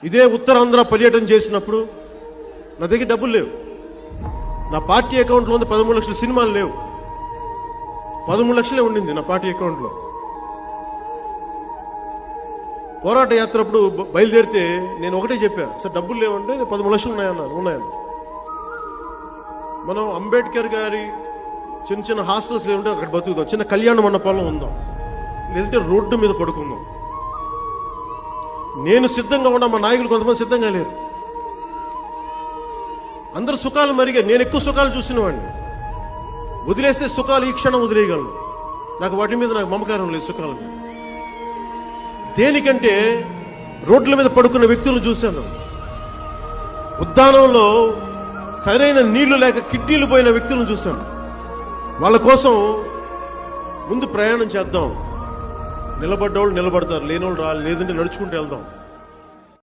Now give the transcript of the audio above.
ఇదే ఉత్తరాంధ్ర పర్యటన చేసినప్పుడు నా దగ్గర డబ్బులు లేవు. నా పార్టీ అకౌంట్లో ఉంది 13 లక్షల సినిమాలు లేవు. 13 లక్షలే ఉండింది నా పార్టీ అకౌంట్లో. పోరాట యాత్ర అప్పుడు బయలుదేరితే నేను ఒకటే చెప్పాను, సార్ డబ్బులు లేవంటే 13 లక్షలు ఉన్నాయన్న. మనం అంబేద్కర్ గారి చిన్న చిన్న హాస్టల్స్ లేవుంటే అక్కడ బతుకుదాం, చిన్న కళ్యాణ మండపంలో ఉందాం, లేదంటే రోడ్డు మీద పడుకుందాం. నేను సిద్ధంగా ఉన్నా, మా నాయకులు కొంతమంది సిద్ధంగా లేరు. అందరు సుఖాలు మరిగా, నేను ఎక్కువ సుఖాలు చూసిన వాడిని. వదిలేస్తే సుఖాలు ఈ క్షణం వదిలేయగలను. నాకు వాటి మీద నాకు మమకారం లేదు. సుఖాల మీద దేనికంటే రోడ్ల మీద పడుకున్న వ్యక్తులను చూశాను. ఉద్యానంలో సరైన నీళ్లు లేక కిడ్నీలు పోయిన వ్యక్తులను చూశాను. వాళ్ళ కోసం ముందు ప్రయాణం చేద్దాం. నిలబడ్డోళ్ళు నిలబడతారు, లేనోళ్ళు రాలి, లేదంటే నడుచుకుంటూ వెళ్దాం.